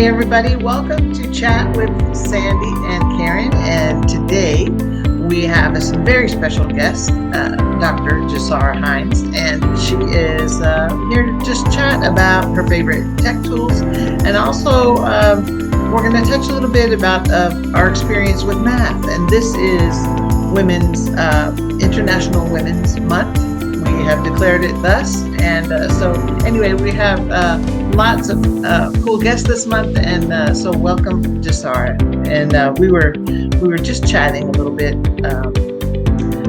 Hey everybody, welcome to Chat with Sandy and Karen, and today we have some very special guest, Dr. Jasara Hines, and she is here to just chat about her favorite tech tools, and also we're going to touch a little bit about our experience with math, and this is Women's International Women's Month. We have declared it thus, and so anyway, we have lots of cool guests this month, and so welcome, Jasara. And we were just chatting a little bit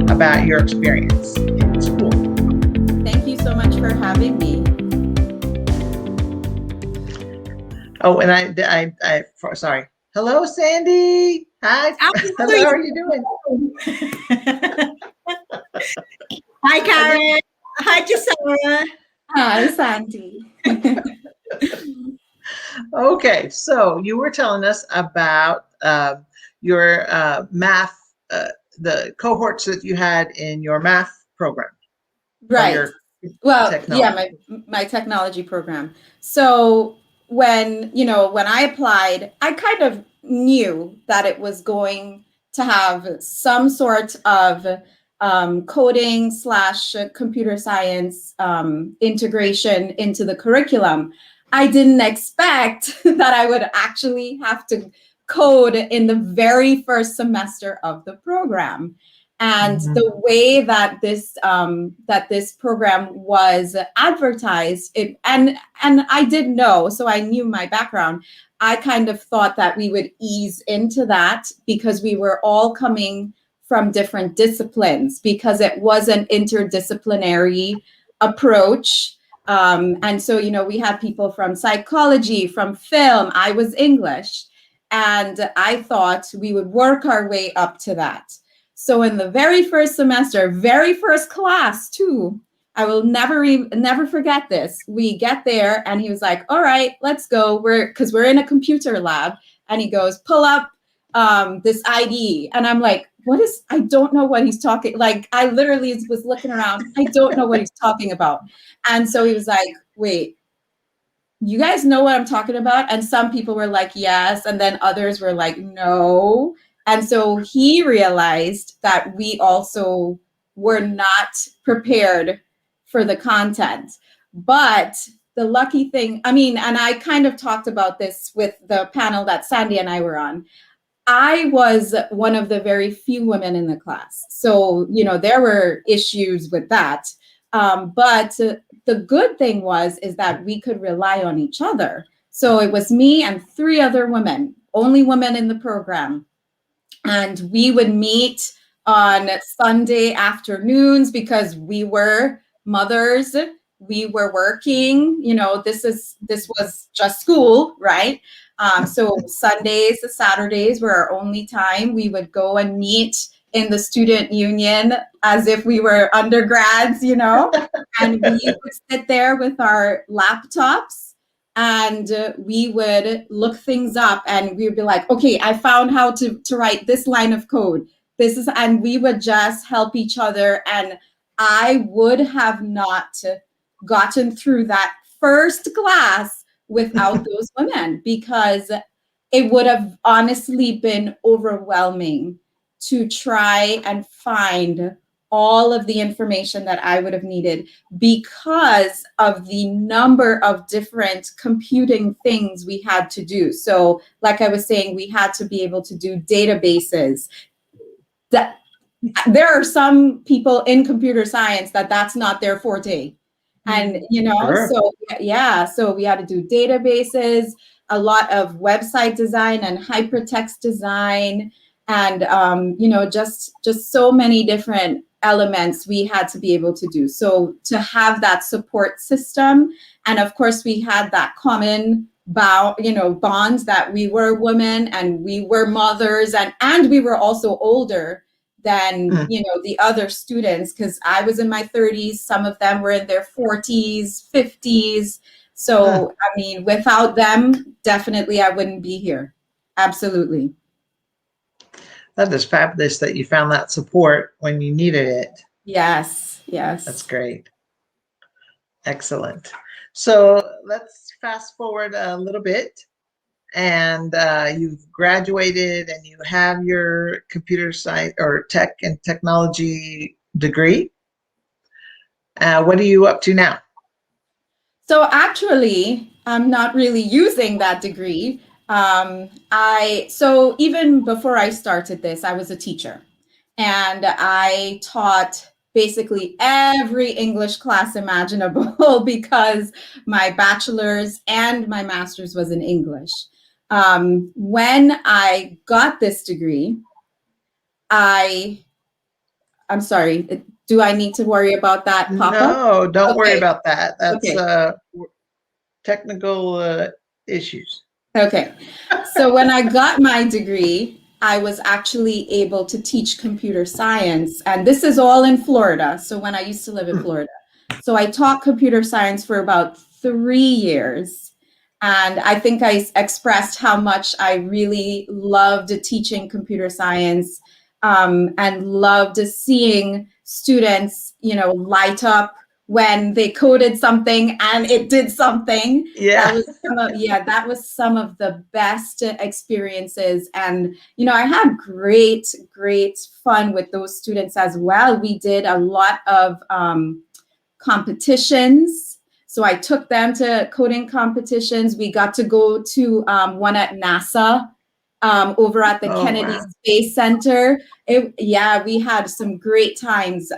about your experience in school. Thank you so much for having me. Oh, and I sorry. Hello, Sandy. Hi. Hello. How are you doing? Hi, Karen. Hi, Jasara. Hi, Sandy. Okay, so you were telling us about your math, the cohorts that you had in your math program. Right. Well, yeah, my technology program. So when I applied, I kind of knew that it was going to have some sort of coding / computer science integration into the curriculum. I didn't expect that I would actually have to code in the very first semester of the program. And the way that this program was advertised, and I did know, so I knew my background. I kind of thought that we would ease into that because we were all coming from different disciplines, because it was an interdisciplinary approach. And so, we had people from psychology, from film. I was English, and I thought we would work our way up to that. So in the very first semester, very first class too, I will never forget this. We get there and he was like, all right, let's go. Because we're in a computer lab, and he goes, pull up this ID. And I'm like, I don't know what he's talking. Like, I literally was looking around. I don't know what he's talking about. And so he was like, wait, you guys know what I'm talking about? And some people were like, yes. And then others were like, no. And so he realized that we also were not prepared for the content. But the lucky thing, and I kind of talked about this with the panel that Sandy and I were on. I was one of the very few women in the class. So, there were issues with that. But the good thing is that we could rely on each other. So it was me and 3 other women, only women in the program. And we would meet on Sunday afternoons because we were mothers. We were working, this was just school, right? So Sundays, Saturdays were our only time. We would go and meet in the student union as if we were undergrads, and we would sit there with our laptops. And we would look things up, and we would be like, okay, I found how to write this line of code. And we would just help each other. And I would have not gotten through that first class without those women, because it would have honestly been overwhelming to try and find all of the information that I would have needed because of the number of different computing things we had to do. So like I was saying, we had to be able to do databases. There are some people in computer science that's not their forte. And, Sure. So we had to do databases, a lot of website design and hypertext design, and, just so many different elements we had to be able to do. So to have that support system, and of course we had that common bonds that we were women and we were mothers, and we were also older than the other students, because I was in my 30s, some of them were in their 40s, 50s. So without them, definitely I wouldn't be here. Absolutely. That is fabulous that you found that support when you needed it. Yes. That's great. Excellent. So let's fast forward a little bit. and you've graduated and you have your computer science or tech and technology degree. What are you up to now? So actually, I'm not really using that degree. So even before I started this, I was a teacher, and I taught basically every English class imaginable because my bachelor's and my master's was in English. When I got this degree, I'm sorry, do I need to worry about that pop-up? No, don't worry Okay. about that. That's Okay. technical issues. Okay. So when I got my degree, I was actually able to teach computer science. And this is all in Florida. So when I used to live in Florida. So I taught computer science for about 3 years. And I think I expressed how much I really loved teaching computer science, and loved seeing students, light up when they coded something and it did something. Yeah. That was some of the best experiences. And, I had great fun with those students as well. We did a lot of competitions. So I took them to coding competitions. We got to go to one at NASA, over at the Kennedy Space Center. We had some great times,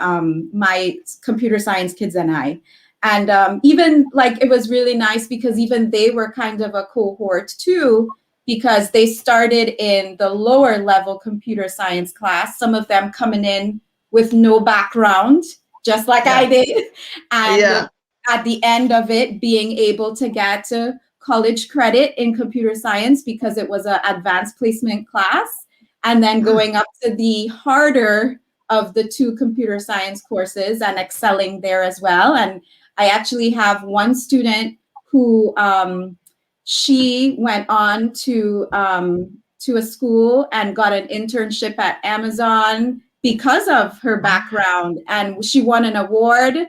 my computer science kids and I. And even it was really nice because even they were kind of a cohort too, because they started in the lower level computer science class, some of them coming in with no background, just like I did. And at the end of it, being able to get college credit in computer science because it was an advanced placement class, and then going up to the harder of the two computer science courses and excelling there as well. And I actually have one student who she went on to a school and got an internship at Amazon because of her background, and she won an award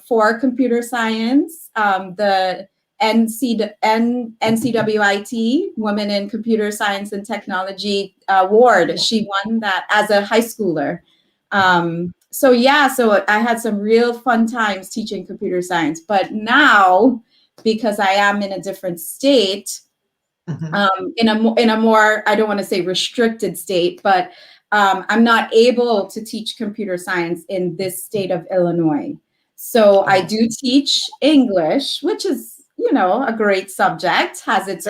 for computer science, the NCWIT Women in Computer Science and Technology Award. She won that as a high schooler. So I had some real fun times teaching computer science. But now, because I am in a different state, in a more, I don't want to say restricted state, but I'm not able to teach computer science in this state of Illinois. So I do teach English, which is, a great subject, has its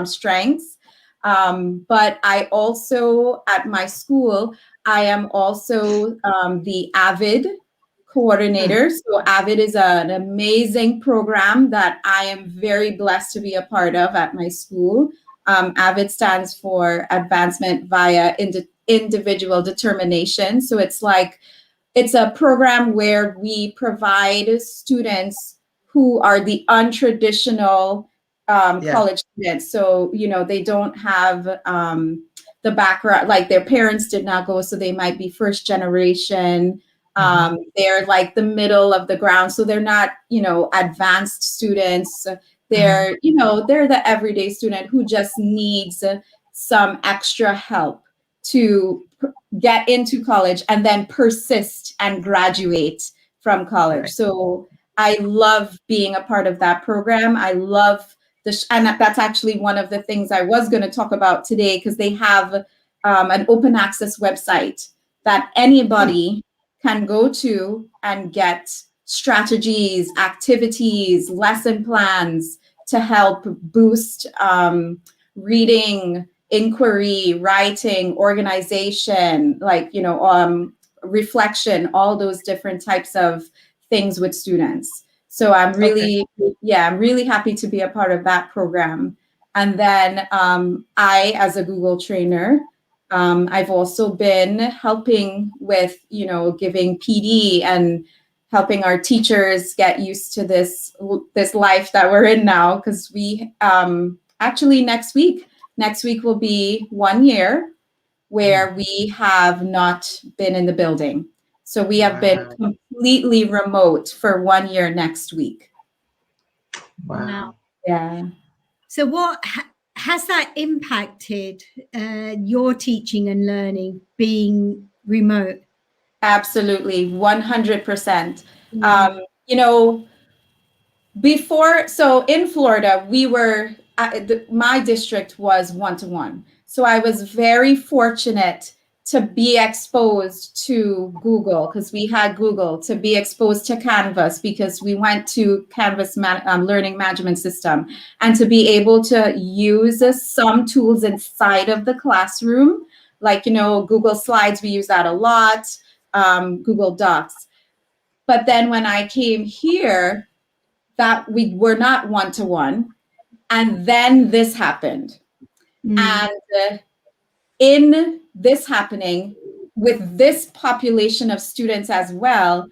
strengths. But I also, at my school, I am also the AVID coordinator. So AVID is an amazing program that I am very blessed to be a part of at my school. AVID stands for Advancement via Individual Determination. So it's a program where we provide students who are the untraditional college students. So, they don't have the background, like their parents did not go, so they might be first generation. They're the middle of the ground. So they're not, advanced students. They're, they're the everyday student who just needs some extra help to get into college and then persist and graduate from college. Right. So I love being a part of that program. I love and that's actually one of the things I was going to talk about today, because they have an open access website that anybody can go to and get strategies, activities, lesson plans to help boost reading, inquiry, writing, organization, reflection, all those different types of things with students. So I'm really happy to be a part of that program. And then I, as a Google trainer, I've also been helping with, giving PD and helping our teachers get used to this life that we're in now. Because we actually next week will be 1 year where we have not been in the building. So we have been completely remote for 1 year next week. Wow. Yeah. So what has that impacted your teaching and learning being remote? Absolutely, 100%. You know, before, so in Florida, my district was one-to-one. So I was very fortunate to be exposed to Google, because we had Google, to be exposed to Canvas because we went to Canvas learning management system, and to be able to use some tools inside of the classroom, like, Google Slides, we use that a lot, Google Docs. But then when I came here, that we were not one-to-one, and then this happened. And in this happening, with this population of students as well,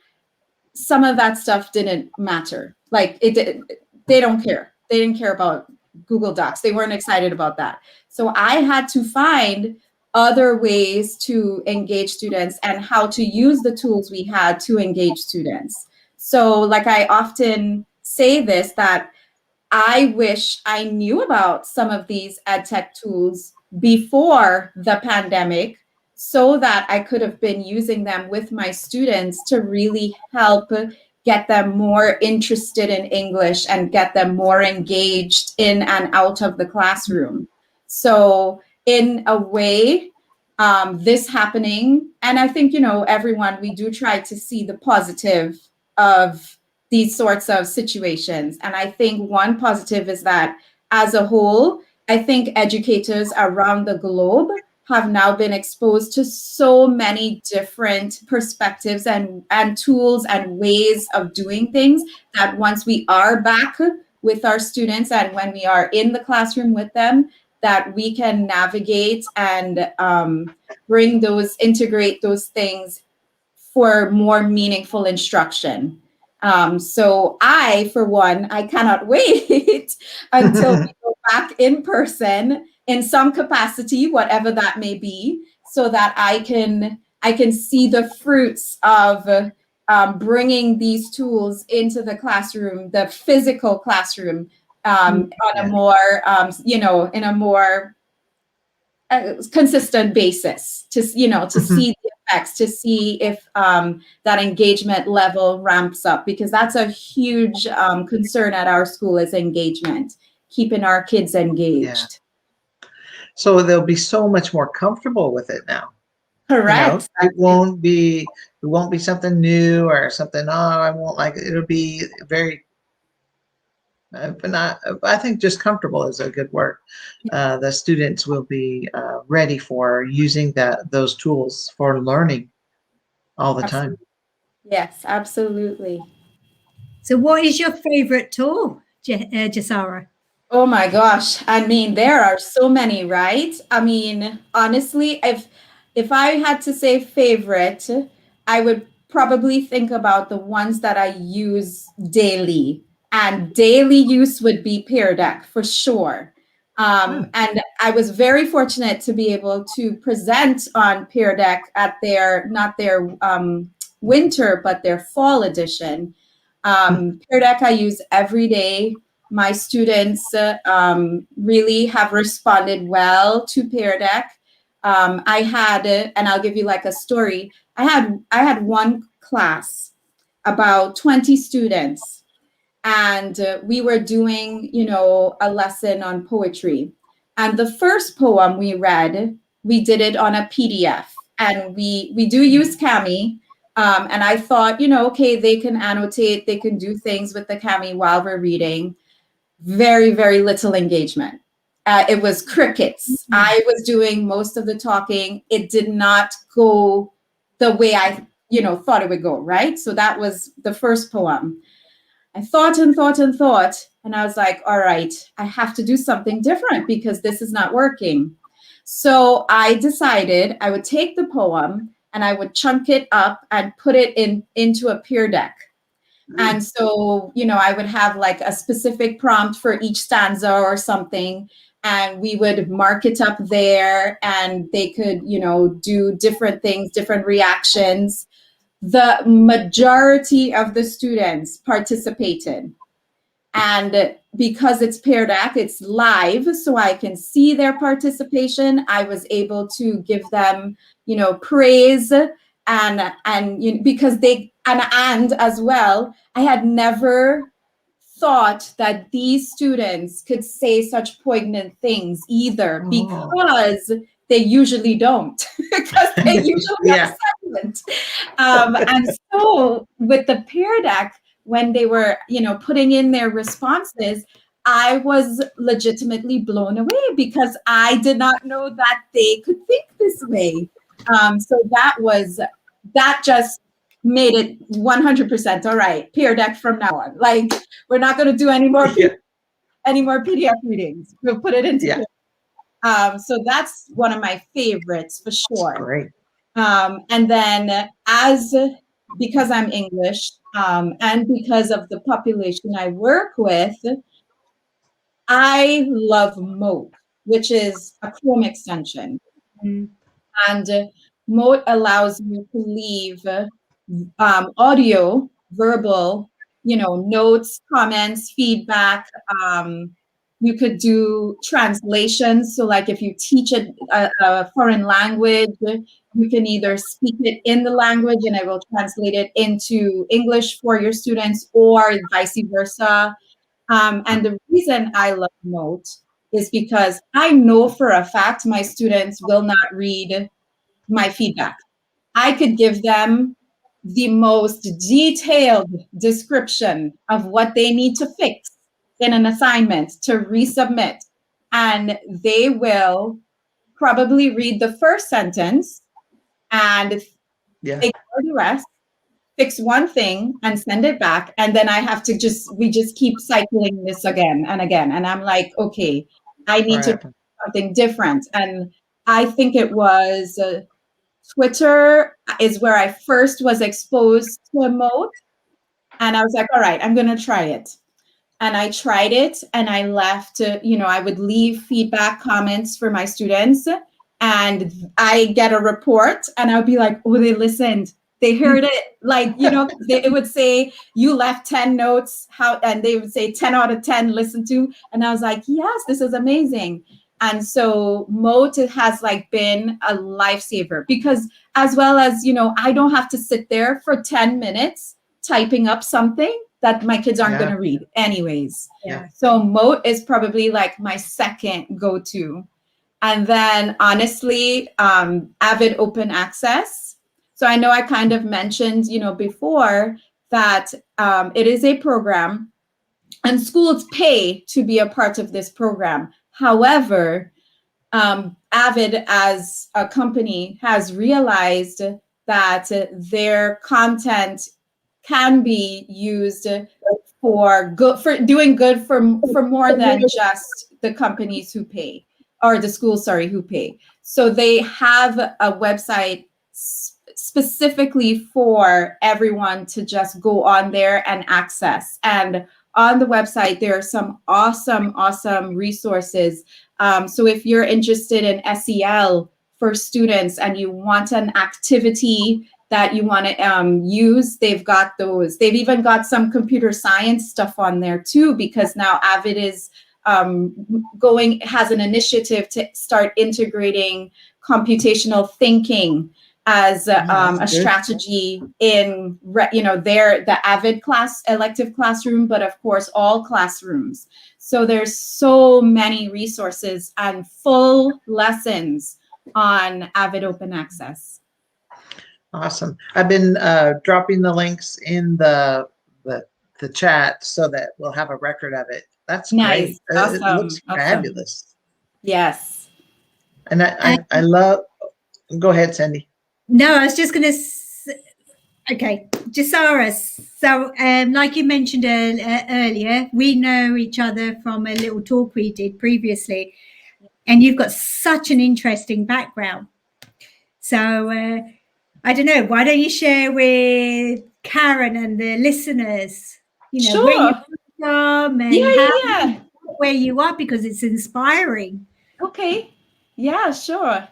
some of that stuff didn't matter. Like, they don't care. They didn't care about Google Docs. They weren't excited about that. So I had to find other ways to engage students and how to use the tools we had to engage students. So, like, I often say this, that I wish I knew about some of these ed tech tools before the pandemic, so that I could have been using them with my students to really help get them more interested in English and get them more engaged in and out of the classroom. So in a way, this happening, and I think, everyone, we do try to see the positive of these sorts of situations. And I think one positive is that, as a whole, I think educators around the globe have now been exposed to so many different perspectives and tools and ways of doing things, that once we are back with our students and when we are in the classroom with them, that we can navigate and integrate those things for more meaningful instruction. So I, for one, I cannot wait until we go back in person in some capacity, whatever that may be, so that I can see the fruits of bringing these tools into the classroom, the physical classroom, on a more, in a more consistent basis, to see the effects, to see if that engagement level ramps up, because that's a huge concern at our school, is engagement, keeping our kids engaged. Yeah. So they'll be so much more comfortable with it now. Correct. It won't be something new or something, I won't like it. It'll be very, but not, I think just comfortable is a good word. The students will be ready for using those tools for learning all the time. Yes, absolutely. So what is your favorite tool, Jasara? Oh my gosh. I mean, there are so many, right? I mean, honestly, if I had to say favorite, I would probably think about the ones that I use daily. And daily use would be Peer Deck for sure. And I was very fortunate to be able to present on Peer Deck at not their winter, but their fall edition. Peer Deck I use every day. My students really have responded well to Peer Deck. I had, and I'll give you like a story. I had one class, about 20 students, and we were doing, a lesson on poetry. And the first poem we read, we did it on a PDF, and we do use Kami. And I thought, okay, they can annotate, they can do things with the Kami while we're reading. Very, very little engagement. It was crickets. I was doing most of the talking. It did not go the way I, thought it would go, right? So that was the first poem. I thought and thought and thought, and I was like, all right, I have to do something different because this is not working. So I decided I would take the poem and I would chunk it up and put it into a Peer Deck. And so, I would have like a specific prompt for each stanza or something, and we would mark it up there, and they could, do different things, different reactions. The majority of the students participated. And because it's Peer Deck, it's live, so I can see their participation. I was able to give them, praise and because they and as well, I had never thought that these students could say such poignant things either, because they usually don't, because they usually are silent. And so with the Peer Deck, when they were, putting in their responses, I was legitimately blown away because I did not know that they could think this way. So that just made it 100% all right. Peer Deck from now on. Like, we're not going to do any more PDF readings. We'll put it into so that's one of my favorites for sure. Great. And then because I'm English and because of the population I work with, I love Mote, which is a Chrome extension. And Mote allows you to leave audio, verbal, notes, comments, feedback. You could do translations. So like if you teach a foreign language, you can either speak it in the language and it will translate it into English for your students, or vice versa. And the reason I love Mote is because I know for a fact my students will not read my feedback. I could give them the most detailed description of what they need to fix in an assignment to resubmit. And they will probably read the first sentence and ignore the rest, fix one thing and send it back. And then I have to we just keep cycling this again and again. And I'm like, okay, I need to do something different. And I think it was Twitter is where I first was exposed to Mote. And I was like, all right, I'm going to try it. And I tried it and I left, I would leave feedback comments for my students and I get a report and I would be like, oh, they listened. They heard it. Like, it would say you left 10 notes, and they would say 10 out of 10 listened to. And I was like, yes, this is amazing. And so Mote has been a lifesaver because, as well as, I don't have to sit there for 10 minutes typing up something that my kids aren't going to read anyways. So Mote is probably my second go-to. And then honestly, AVID Open Access. So I know I kind of mentioned, before that it is a program and schools pay to be a part of this program. However, AVID as a company has realized that their content can be used for doing good for more than just the companies who pay, or the schools, who pay. So they have a website specifically for everyone to just go on there and access. And on the website, there are some awesome resources. So if you're interested in SEL for students and you want an activity that you want to use, they've got those. They've even got some computer science stuff on there too, because now AVID is has an initiative to start integrating computational thinking as a strategy in the AVID elective classroom, but of course all classrooms. So there's so many resources and full lessons on AVID Open Access. Awesome. I've been dropping the links in the chat so that we'll have a record of it. That's nice. Great. Awesome. It looks fabulous. Yes. And I love. Go ahead, Sandy. No, I was just going to. Okay, Jasaras. So, like you mentioned earlier, we know each other from a little talk we did previously, and you've got such an interesting background. So, I don't know. Why don't you share with Karen and the listeners, sure. where you're from and where you are, because it's inspiring. Okay. Yeah, sure.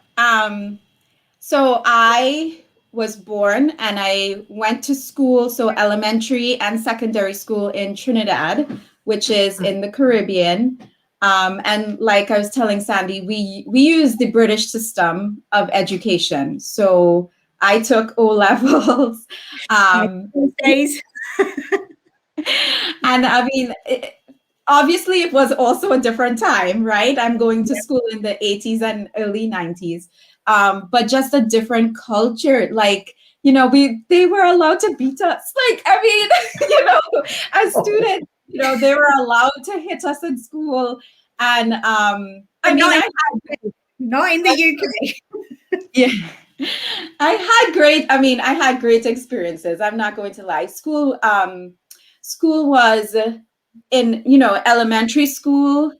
So I was born and I went to school, so elementary and secondary school in Trinidad. which is in the Caribbean. And like I was telling Sandy, we use the British system of education. So I took O levels. Days. And I mean, obviously it was also a different time, right? I'm going to school in the 80s and early 90s, but just a different culture. Like, you know, they were allowed to beat us. Like, I mean, you know, as students, you know, they were allowed to hit us in school. And not in the UK. Yeah. I had great experiences. I'm not going to lie. School was in, you know, elementary school.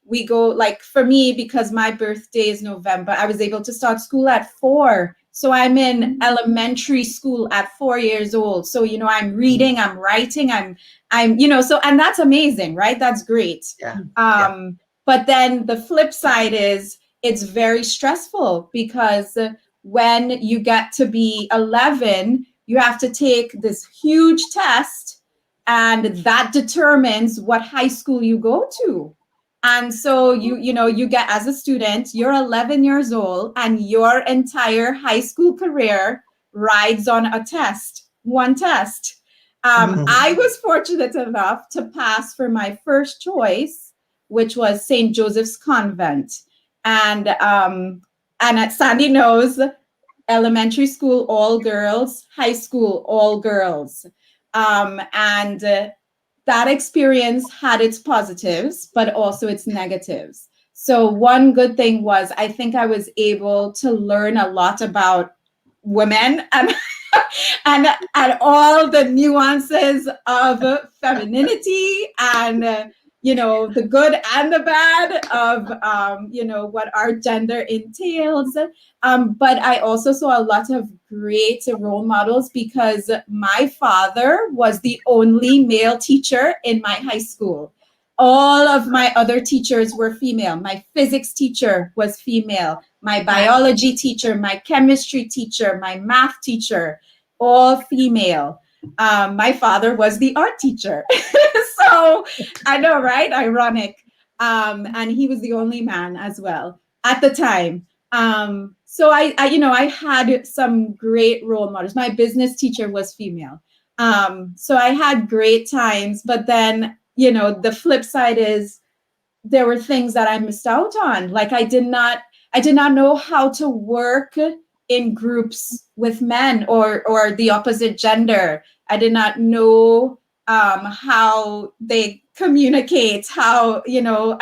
We go, like, for me, because my birthday is November, I was able to start school at 4. So I'm in elementary school at 4 years old. So, you know, I'm reading, I'm writing, I'm, you know, so, and that's amazing, right? That's great. Yeah. But then the flip side is it's very stressful, because when you get to be 11, you have to take this huge test, and that determines what high school you go to. And so you know, you get, as a student, you're 11 years old, and your entire high school career rides on a test, one test. I was fortunate enough to pass for my first choice, which was St. Joseph's Convent. And at Sandy knows, elementary school, all girls, high school, all girls. And that experience had its positives, but also its negatives. So one good thing was, I think I was able to learn a lot about women and and all the nuances of femininity, and you know, the good and the bad of you know, what our gender entails. But I also saw a lot of great role models, because my father was the only male teacher in my high school. All of my other teachers were female. My physics teacher was female. My biology teacher, my chemistry teacher, my math teacher, all female. My father was the art teacher. So I know, right? Ironic. And he was the only man as well at the time. So I, you know, I had some great role models. My business teacher was female. So I had great times, but then, you know, the flip side is there were things that I missed out on. Like I did not know how to work in groups with men or the opposite gender. I did not know how they communicate, how, you know,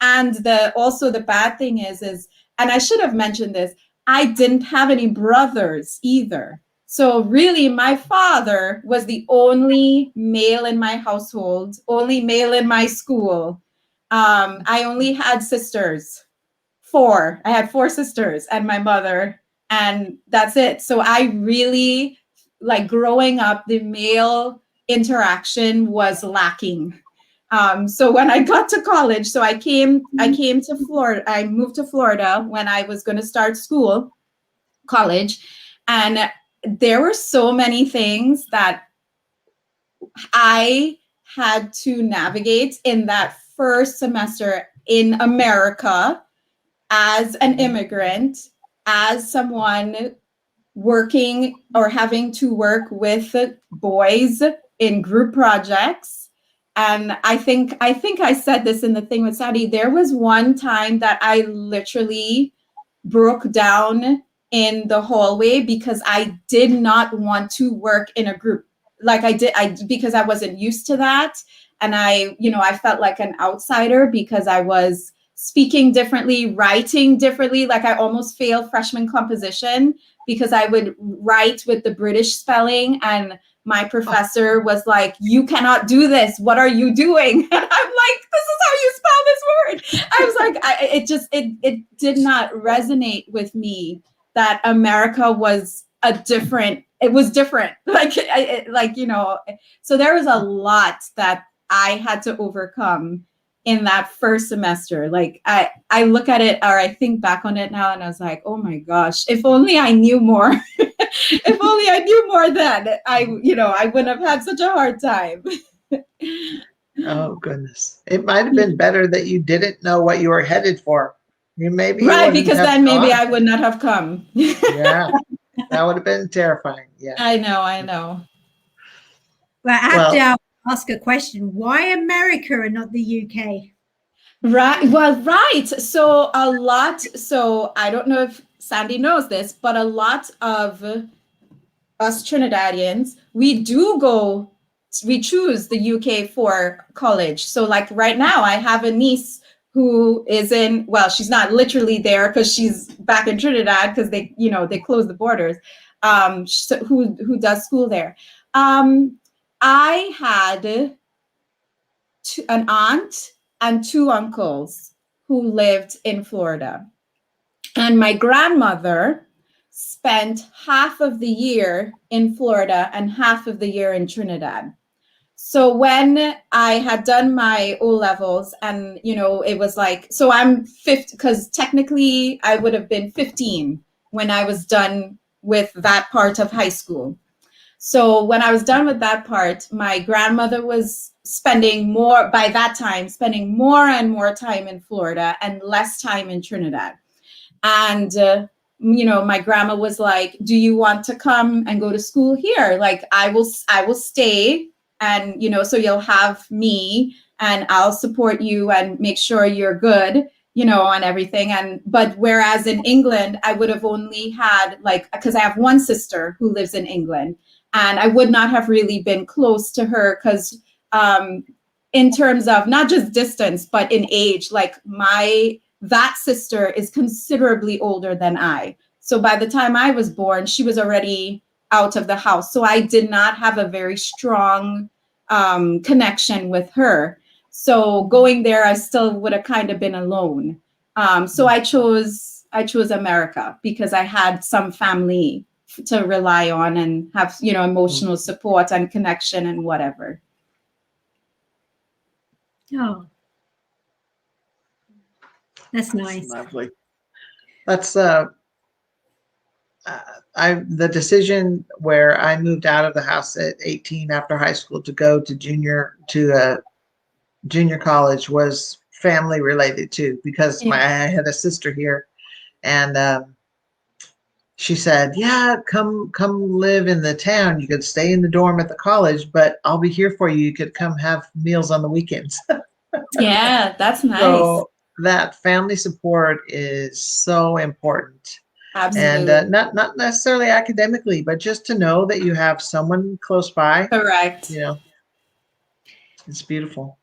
and the bad thing is, and I should have mentioned this, I didn't have any brothers either. So really, my father was the only male in my household, only male in my school. I only had sisters, 4. I had 4 sisters and my mother, and that's it. So I really, like, growing up, the male interaction was lacking. So when I got to college, so I came to Florida. I moved to Florida when I was going to start college, and there were so many things that I had to navigate in that first semester in America as an immigrant, as someone working or having to work with boys in group projects. And I think I said this in the thing with Sadie. There was one time that I literally broke down in the hallway because I did not want to work in a group. Like because I wasn't used to that. And I felt like an outsider because I was speaking differently, writing differently. Like I almost failed freshman composition because I would write with the British spelling, and my professor was like, "You cannot do this. What are you doing?" And I'm like, "This is how you spell this word." I was like, it did not resonate with me that America was different. Like, so there was a lot that I had to overcome in that first semester. Like I look at it, or I think back on it now, and I was like, oh my gosh, if only I knew more. If only I knew more then, I wouldn't have had such a hard time. Oh, goodness. It might have been better that you didn't know what you were headed for. Maybe you Right, wouldn't because have then maybe gone. I would not have come. Yeah, that would have been terrifying. Yeah. I know. Well, I have Well, to ask a question. Why America and not the UK? Right. Well, right. So I don't know if Sandy knows this, but a lot of us Trinidadians, we choose the UK for college. So like right now, I have a niece who is she's not literally there because she's back in Trinidad because they closed the borders. Who does school there? I had an aunt and two uncles who lived in Florida. And my grandmother spent half of the year in Florida and half of the year in Trinidad. So when I had done my O levels and, it was like, so I'm 50, because technically I would have been 15 when I was done with that part of high school. So when I was done with that part, my grandmother was spending more and more time in Florida and less time in Trinidad. And, my grandma was like, do you want to come and go to school here? Like, I will stay and, so you'll have me and I'll support you and make sure you're good, on everything. But whereas in England, I would have only had because I have one sister who lives in England and I would not have really been close to her because, in terms of not just distance, but in age, that sister is considerably older than I. So by the time I was born, she was already out of the house. So I did not have a very strong connection with her. So going there, I still would have kind of been alone. So I chose America because I had some family to rely on and have, emotional support and connection and whatever. Oh, that's nice. Lovely. That's the decision where I moved out of the house at 18 after high school to go to junior college was family related too, because I had a sister here, and she said, "Yeah, come live in the town. You could stay in the dorm at the college, but I'll be here for you. You could come have meals on the weekends." Yeah, that's nice. So that family support is so important. Absolutely. And not necessarily academically, but just to know that you have someone close by. Correct. It's beautiful.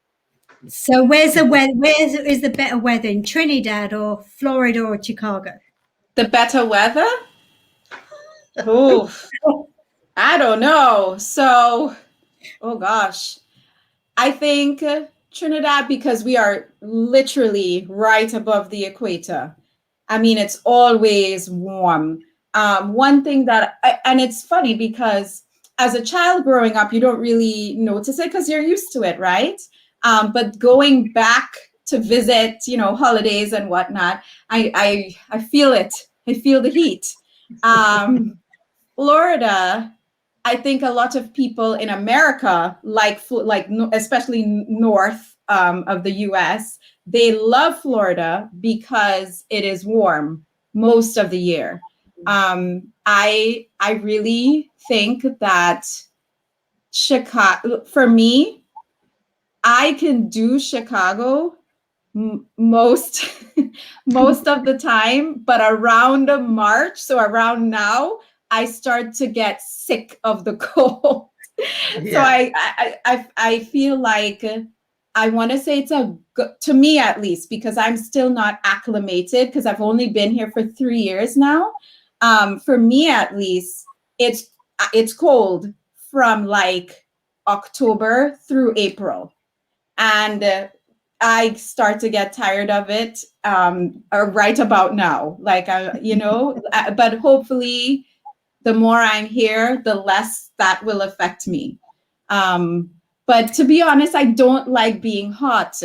So where is the better weather, in Trinidad or Florida or Chicago? The better weather? Oh, I don't know. So, oh gosh, I think Trinidad, because we are literally right above the equator. I mean, it's always warm. One thing and it's funny because as a child growing up, you don't really notice it because you're used to it, right? But going back to visit, holidays and whatnot, I feel it. I feel the heat. Florida, I think a lot of people in America, especially north of the US, they love Florida because it is warm most of the year. I really think that Chicago, for me, I can do Chicago most of the time, but around March, so around now, I start to get sick of the cold. Yeah. So I feel like I want to say it's to me at least, because I'm still not acclimated because I've only been here for 3 years now. For me at least, it's cold from like October through April. And I start to get tired of it right about now. But hopefully the more I'm here, the less that will affect me. But to be honest, I don't like being hot.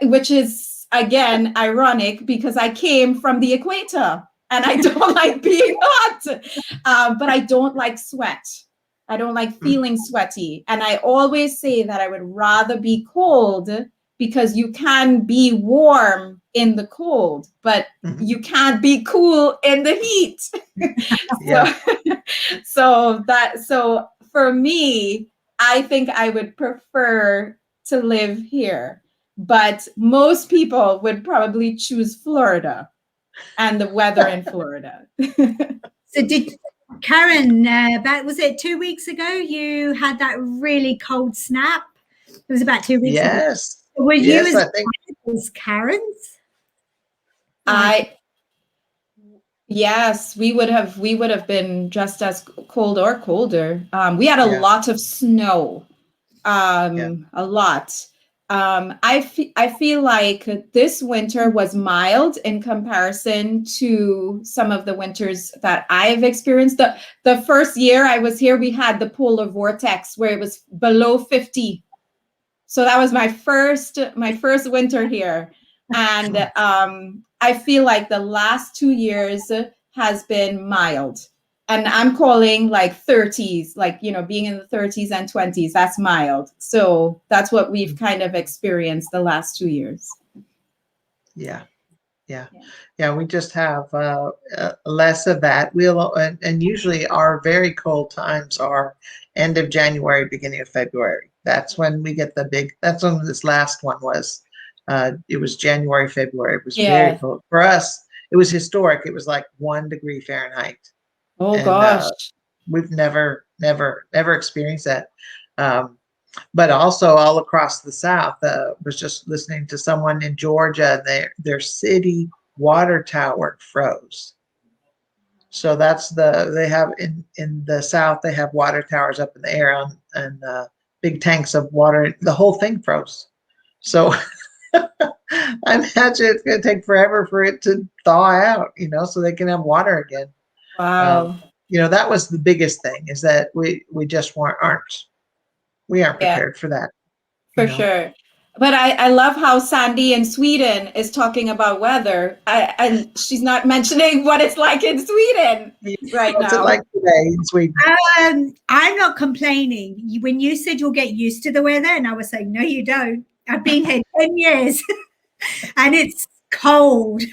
Which is, again, ironic because I came from the equator and I don't like being hot. But I don't like sweat. I don't like feeling sweaty. And I always say that I would rather be cold, because you can be warm in the cold, but you can't be cool in the heat. So for me, I think I would prefer to live here, but most people would probably choose Florida and the weather in Florida. So did Karen, was it 2 weeks ago, you had that really cold snap? It was about 2 weeks ago. Were you as bad as Karen's? Yes, we would have been just as cold or colder. We had a lot of snow, a lot. I feel like this winter was mild in comparison to some of the winters that I've experienced. The first year I was here, we had the polar vortex where it was below 50. So that was my first winter here. And I feel like the last 2 years has been mild. And I'm calling like 30s, like, you know, being in the 30s and 20s, that's mild. So that's what we've kind of experienced the last 2 years. Yeah. We just have less of that. And usually our very cold times are end of January, beginning of February. That's when we get that's when this last one was. It was January, February. It was very cold. For us, it was historic. It was like 1 degree Fahrenheit. Oh, gosh. We've never experienced that. But also all across the South, was just listening to someone in Georgia, their city water tower froze. So they have in the South, they have water towers up in the air and big tanks of water. The whole thing froze. So I imagine it's going to take forever for it to thaw out, you know, so they can have water again. Wow. You know, that was the biggest thing, is that we just aren't prepared for that. For sure. But I love how Sandy in Sweden is talking about weather, and she's not mentioning what it's like in Sweden right now. What's it like today in Sweden? I'm not complaining. When you said you'll get used to the weather, and I was saying, no, you don't. I've been here 10 years and it's cold.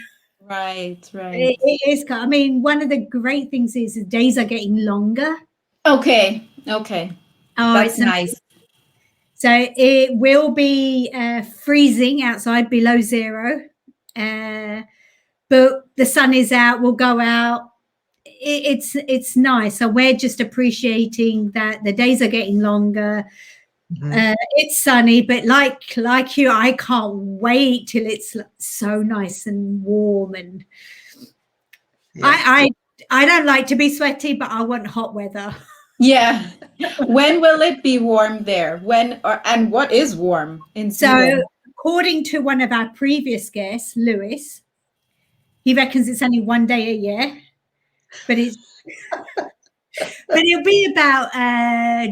Right. It is cold. I mean, one of the great things is the days are getting longer. Okay. Oh, that's nice. So it will be freezing outside, below 0. But the sun is out, we'll go out. It's nice. So we're just appreciating that the days are getting longer. It's sunny, but like you, I can't wait till it's so nice and warm. And I don't like to be sweaty, but I want hot weather. Yeah. When will it be warm there? And what is warm in Sweden? So according to one of our previous guests, Lewis, he reckons it's only 1 day a year, but it'll be about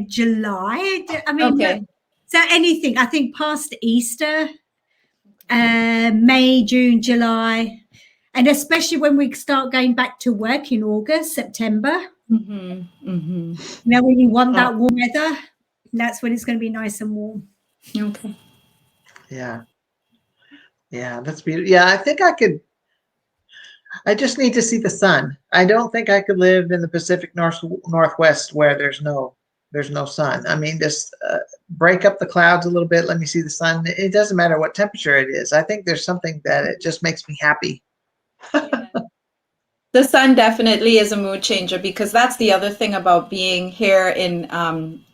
July. I mean, so anything, I think past Easter, May, June, July, and especially when we start going back to work in August, September. Now, when you want that warm weather, that's when it's going to be nice and warm. Okay. Yeah, that's beautiful. Yeah, I think I just need to see the sun. I don't think I could live in the Pacific Northwest where there's no sun. I mean, just break up the clouds a little bit. Let me see the sun. It doesn't matter what temperature it is. I think there's something that it just makes me happy. The sun definitely is a mood changer, because that's the other thing about being here in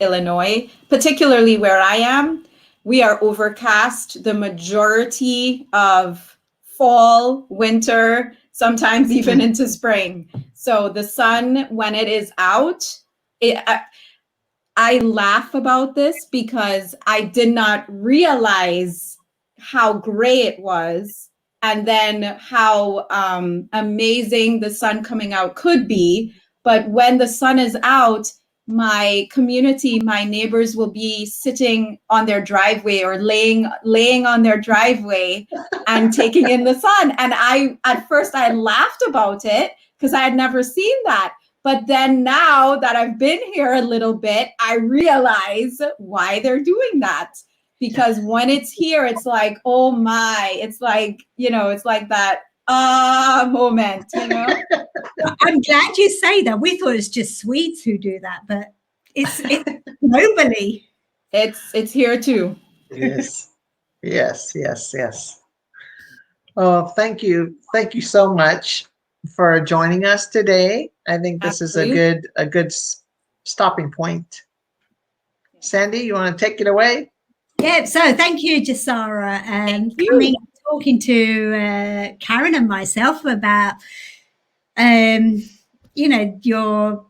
Illinois, particularly where I am. We are overcast the majority of fall, winter, sometimes even into spring. So the sun, when it is out, I laugh about this because I did not realize how gray it was, and then how amazing the sun coming out could be. But when the sun is out, my community, my neighbors will be sitting on their driveway or laying on their driveway and taking in the sun. And at first I laughed about it because I had never seen that. But then now that I've been here a little bit, I realize why they're doing that. Because when it's here, it's like, oh my, it's like, it's like that moment, I'm glad you say that. We thought it's just Swedes who do that, but it's globally. It's here too. Yes. Oh, thank you so much for joining us today. I think this Absolutely. is a good stopping point. Sandy, you want to take it away? Yeah, so thank you, Jasara, talking to Karen and myself about your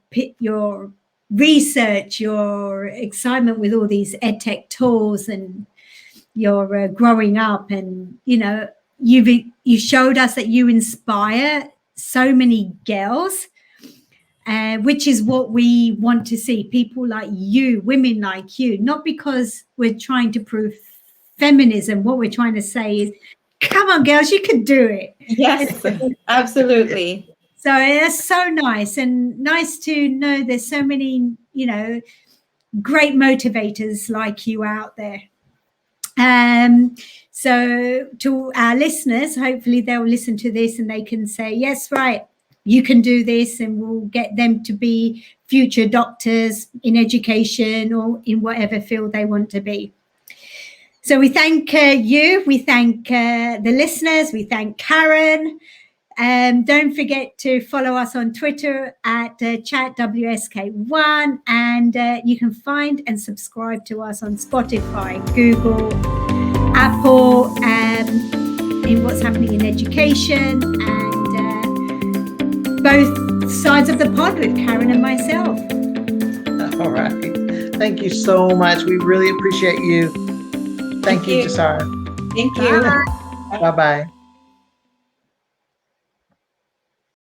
research, your excitement with all these edtech tools, and your growing up, and you showed us that you inspire so many girls, which is what we want to see. People like you, women like you, not because we're trying to prove feminism. What we're trying to say is, come on, girls, you can do it. Yes, absolutely. So that's so nice, and nice to know there's so many, great motivators like you out there. So to our listeners, hopefully they'll listen to this and they can say, yes, right, you can do this, and we'll get them to be future doctors in education or in whatever field they want to be. So we thank you. We thank the listeners. We thank Karen. Don't forget to follow us on Twitter at ChatWSK1, and you can find and subscribe to us on Spotify, Google, Apple, in What's Happening in Education, and both sides of the pod with Karen and myself. All right. Thank you so much. We really appreciate you. Thank you, Jasara. Thank you. Bye-bye.